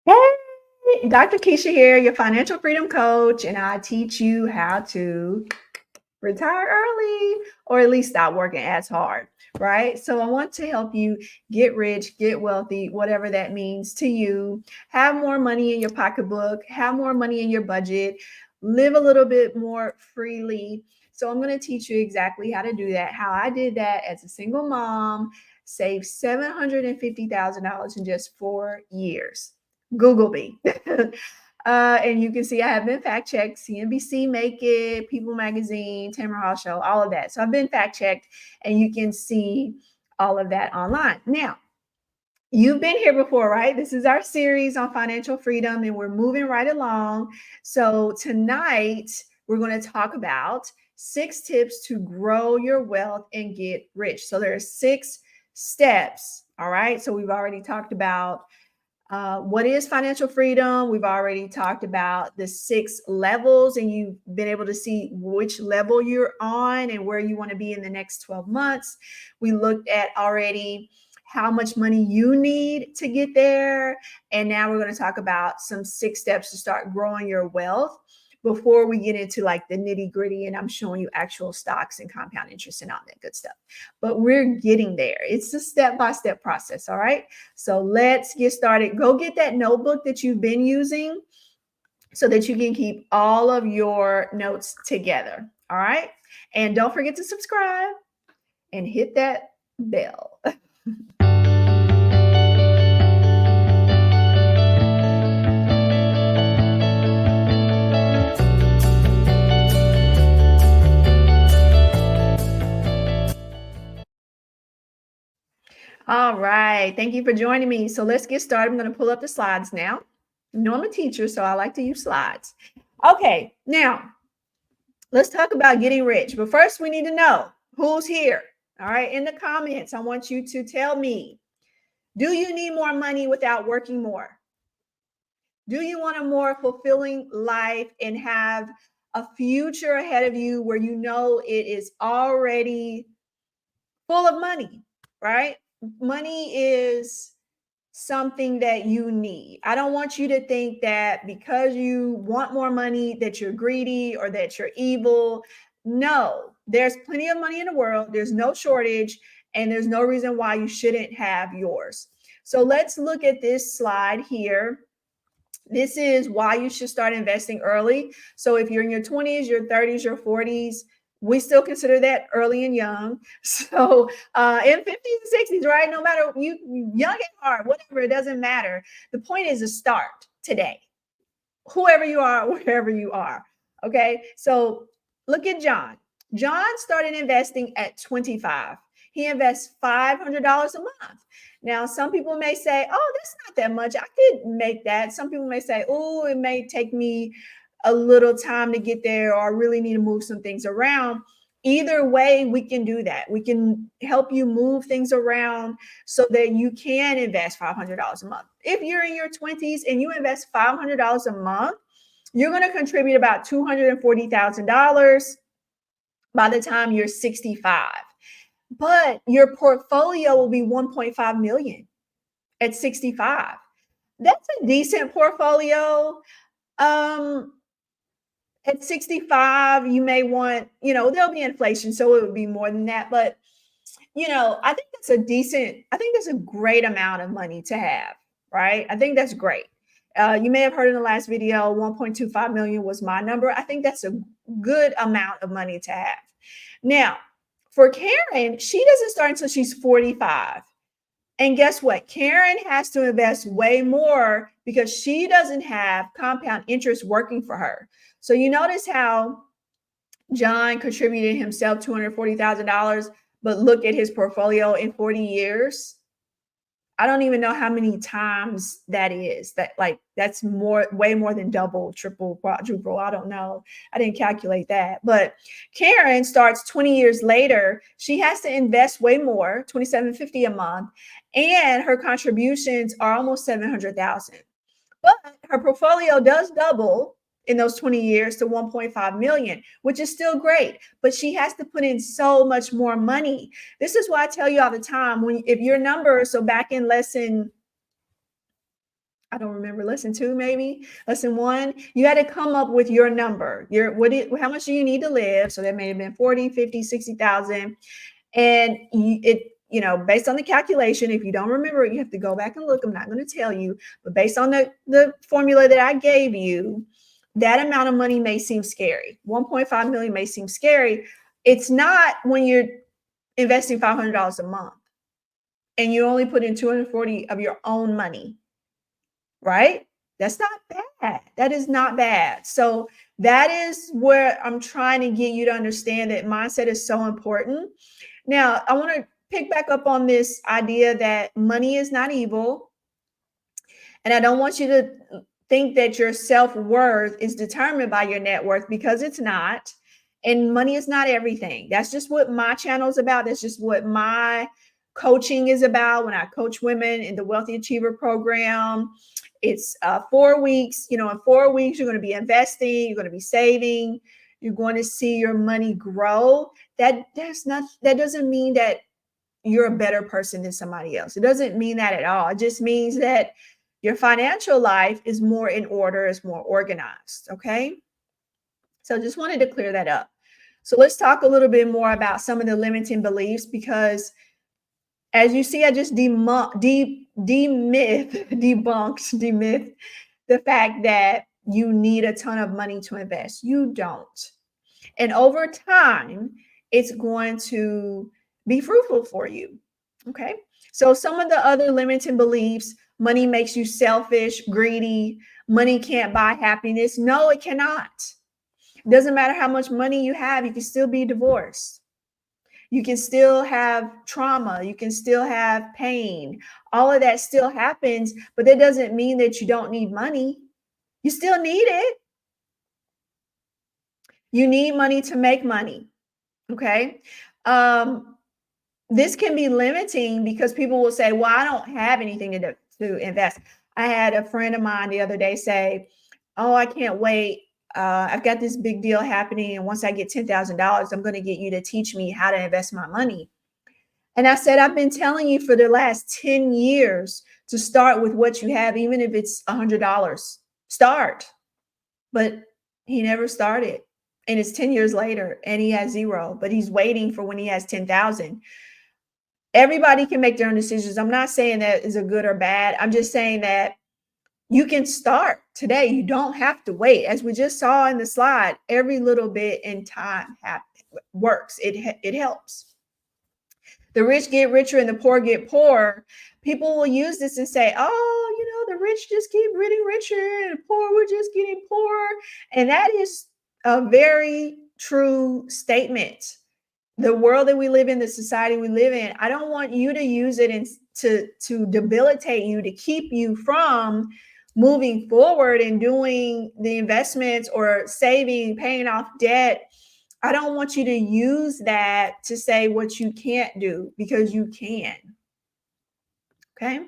Hey, Dr. Keisha here, your financial freedom coach, and I teach you how to retire early or at least stop working as hard, right? So I want to help you get rich, get wealthy, whatever that means to you, have more money in your pocketbook, have more money in your budget, live a little bit more freely. So I'm going to teach you exactly how to do that, how I did that as a single mom, saved $750,000 in just 4 years. Google me. And you can see I have been fact checked, CNBC Make It, People Magazine, Tamara Hall Show, all of that. So I've been fact checked, and you can see all of that online. Now, you've been here before, right? This is our series on financial freedom, and we're moving right along. So tonight, we're going to talk about 6 tips to grow your wealth and get rich. So there are 6 steps. All right. So we've already talked about what is financial freedom? We've already talked about the 6 levels, and you've been able to see which level you're on and where you want to be in the next 12 months. We looked at already how much money you need to get there. And now we're going to talk about some 6 steps to start growing your wealth before we get into like the nitty gritty. And I'm showing you actual stocks and compound interest and all that good stuff. But we're getting there. It's a step-by-step process. All right. So let's get started. Go get that notebook that you've been using so that you can keep all of your notes together. All right. And don't forget to subscribe and hit that bell. All right. Thank you for joining me. So let's get started. I'm going to pull up the slides now. You know, I'm a teacher, so I like to use slides. Okay. Now, let's talk about getting rich. But first, we need to know who's here. All right. In the comments, I want you to tell me, do you need more money without working more? Do you want a more fulfilling life and have a future ahead of you where you know it is already full of money, right? Money is something that you need. I don't want you to think that because you want more money that you're greedy or that you're evil. No, there's plenty of money in the world. There's no shortage, and there's no reason why you shouldn't have yours. So let's look at this slide here. This is why you should start investing early. So if you're in your 20s, your 30s, your 40s, we still consider that early and young. So in 50s and 60s, right? No matter you young and old, whatever, it doesn't matter. The point is to start today, whoever you are, wherever you are. Okay. So look at John. John started investing at 25. He invests $500 a month. Now, some people may say, oh, that's not that much. I could make that. Some people may say, oh, it may take me a little time to get there, or I really need to move some things around. Either way, we can do that. We can help you move things around so that you can invest $500 a month. If you're in your 20s and you invest $500 a month, you're going to contribute about $240,000 by the time you're 65. But your portfolio will be 1.5 million at 65. That's a decent portfolio. Um, at 65, you may want, there'll be inflation, so it would be more than that. But, I think that's a great amount of money to have, right? I think that's great. You may have heard in the last video, 1.25 million was my number. I think that's a good amount of money to have. Now, for Karen, she doesn't start until she's 45. And guess what? Karen has to invest way more because she doesn't have compound interest working for her. So you notice how John contributed himself $240,000, but look at his portfolio in 40 years. I don't even know how many times that is. That's way more than double, triple, quadruple. I don't know. I didn't calculate that. But Karen starts 20 years later. She has to invest way more, $2,750 a month, and her contributions are almost $700,000. But her portfolio does double in those 20 years to 1.5 million, which is still great. But she has to put in so much more money. This is why I tell you all the time, if your number, so back in lesson I don't remember, lesson 2, maybe lesson 1, you had to come up with your number. How much do you need to live? So that may have been 40, 50, 60,000. And based on the calculation, if you don't remember it, you have to go back and look. I'm not going to tell you, but based on the formula that I gave you, that amount of money may seem scary. 1.5 million may seem scary. It's not when you're investing $500 a month and you only put in 240 of your own money, right? That's not bad. That is not bad. So that is where I'm trying to get you to understand that mindset is so important. Now, I want to pick back up on this idea that money is not evil. And I don't want you to think that your self-worth is determined by your net worth, because it's not. And money is not everything. That's just what my channel is about. That's just what my coaching is about. When I coach women in the Wealthy Achiever program, it's 4 weeks. In 4 weeks, you're going to be investing, you're going to be saving, you're going to see your money grow. That doesn't mean that you're a better person than somebody else. It doesn't mean that at all. It just means that your financial life is more in order, is more organized. Okay. So just wanted to clear that up. So let's talk a little bit more about some of the limiting beliefs, because as you see, I just debunked the fact that you need a ton of money to invest. You don't. And over time, it's going to be fruitful for you. Okay. So some of the other limiting beliefs: money makes you selfish, greedy. Money can't buy happiness. No, it cannot. It doesn't matter how much money you have. You can still be divorced. You can still have trauma. You can still have pain. All of that still happens, but that doesn't mean that you don't need money. You still need it. You need money to make money. Okay. This can be limiting because people will say, well, I don't have anything to invest. I had a friend of mine the other day say, oh, I can't wait. I've got this big deal happening. And once I get $10,000, I'm going to get you to teach me how to invest my money. And I said, I've been telling you for the last 10 years to start with what you have, even if it's $100. Start. But he never started. And it's 10 years later and he has zero, but he's waiting for when he has 10,000. Everybody can make their own decisions. I'm not saying that is a good or bad. I'm just saying that you can start today. You don't have to wait. As we just saw in the slide, every little bit in time works. It helps. The rich get richer and the poor get poorer. People will use this and say, oh, the rich just keep getting richer and the poor, we're just getting poorer. And that is a very true statement. The world that we live in, the society we live in, I don't want you to use it to debilitate you, to keep you from moving forward and doing the investments or saving, paying off debt. I don't want you to use that to say what you can't do, because you can. Okay.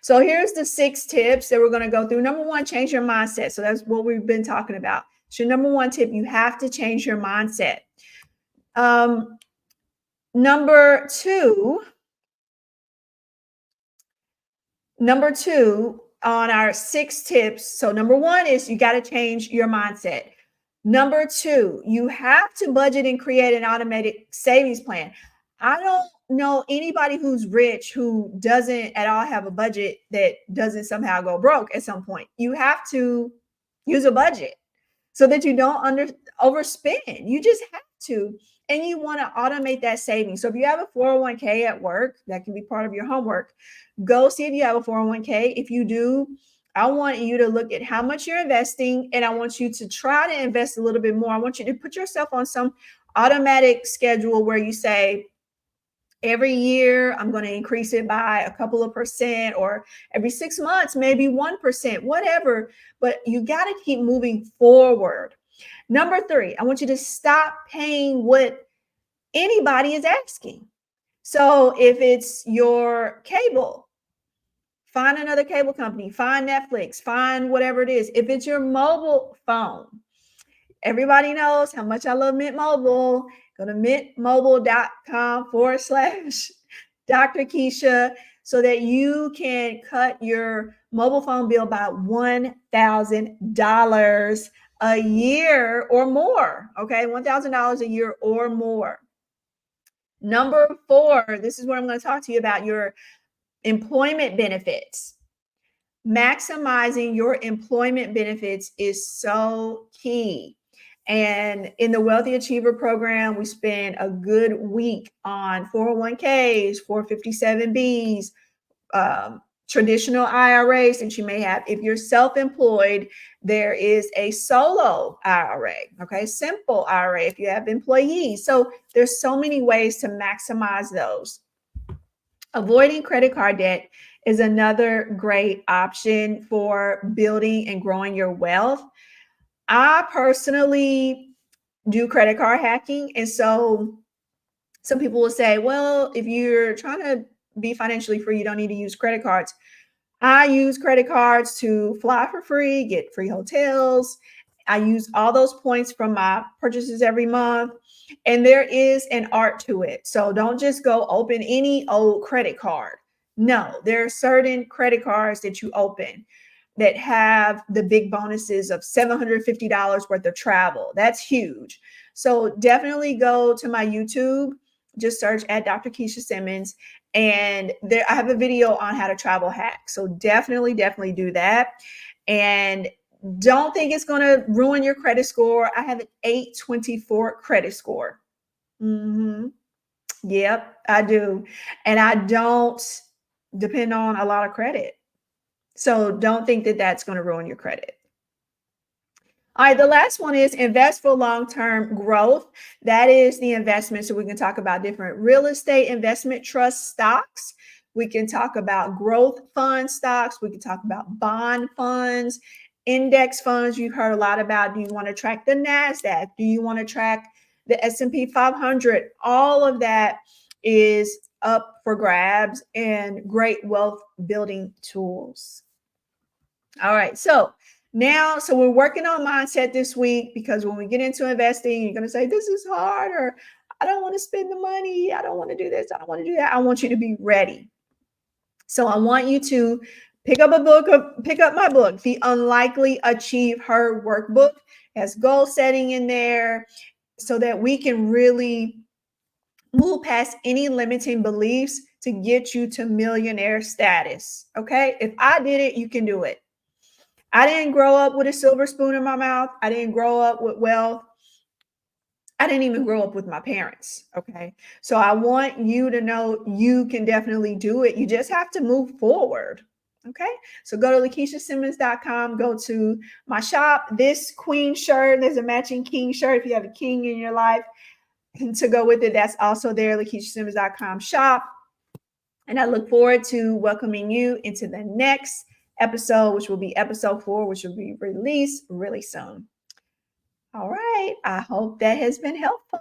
So here's the 6 tips that we're going to go through. Number 1, change your mindset. So that's what we've been talking about. So number 1 tip, you have to change your mindset. Number two on our 6 tips. So number 1 is you got to change your mindset. Number 2, you have to budget and create an automated savings plan. I don't know anybody who's rich who doesn't at all have a budget that doesn't somehow go broke at some point. You have to use a budget so that you don't overspend. You just have to. And you want to automate that savings. So if you have a 401k at work, that can be part of your homework. Go see if you have a 401k. If you do, I want you to look at how much you're investing, and I want you to try to invest a little bit more. I want you to put yourself on some automatic schedule where you say, every year I'm going to increase it by a couple of percent, or every 6 months, maybe 1%, whatever. But you got to keep moving forward. Number 3, I want you to stop paying what anybody is asking. So if it's your cable, find another cable company, find Netflix, find whatever it is. If it's your mobile phone, everybody knows how much I love Mint Mobile. Go to mintmobile.com/Dr. Keisha so that you can cut your mobile phone bill by $1,000 a year or more. Okay, $1,000 a year or more. Number 4, this is what I'm going to talk to you about, your employment benefits. Maximizing your employment benefits is so key. And in the Wealthy Achiever program, we spend a good week on 401ks, 457Bs, traditional IRAs that you may have. If you're self-employed, there is a solo IRA, okay? Simple IRA if you have employees. So there's so many ways to maximize those. Avoiding credit card debt is another great option for building and growing your wealth. I personally do credit card hacking. And so some people will say, well, if you're trying to be financially free, you don't need to use credit cards. I use credit cards to fly for free, get free hotels. I use all those points from my purchases every month. And there is an art to it. So don't just go open any old credit card. No, there are certain credit cards that you open that have the big bonuses of $750 worth of travel. That's huge. So definitely go to my YouTube, just search at Dr. Keisha Simmons, and there I have a video on how to travel hack. So definitely do that. And don't think it's going to ruin your credit score. I have an 824 credit score. Yep, I do. And I don't depend on a lot of credit. So don't think that that's going to ruin your credit. All right, the last one is invest for long-term growth. That is the investment. So we can talk about different real estate investment trust stocks. We can talk about growth fund stocks. We can talk about bond funds, index funds. You've heard a lot about. Do you want to track the NASDAQ? Do you want to track the S&P 500? All of that is up for grabs and great wealth building tools. All right, so we're working on mindset this week, because when we get into investing, you're going to say, this is hard, or I don't want to spend the money. I don't want to do this. I don't want to do that. I want you to be ready. So I want you to pick up my book, The Unlikely Achieve Her Workbook. It has goal setting in there so that we can really move past any limiting beliefs to get you to millionaire status. Okay. If I did it, you can do it. I didn't grow up with a silver spoon in my mouth. I didn't grow up with wealth. I didn't even grow up with my parents. Okay. So I want you to know you can definitely do it. You just have to move forward. Okay. So go to LakeishaSimmons.com, go to my shop. This queen shirt, there's a matching king shirt if you have a king in your life. And to go with it, that's also there, LakeishaSimmons.com shop. And I look forward to welcoming you into the next episode, which will be episode 4, which will be released really soon. All right. I hope that has been helpful.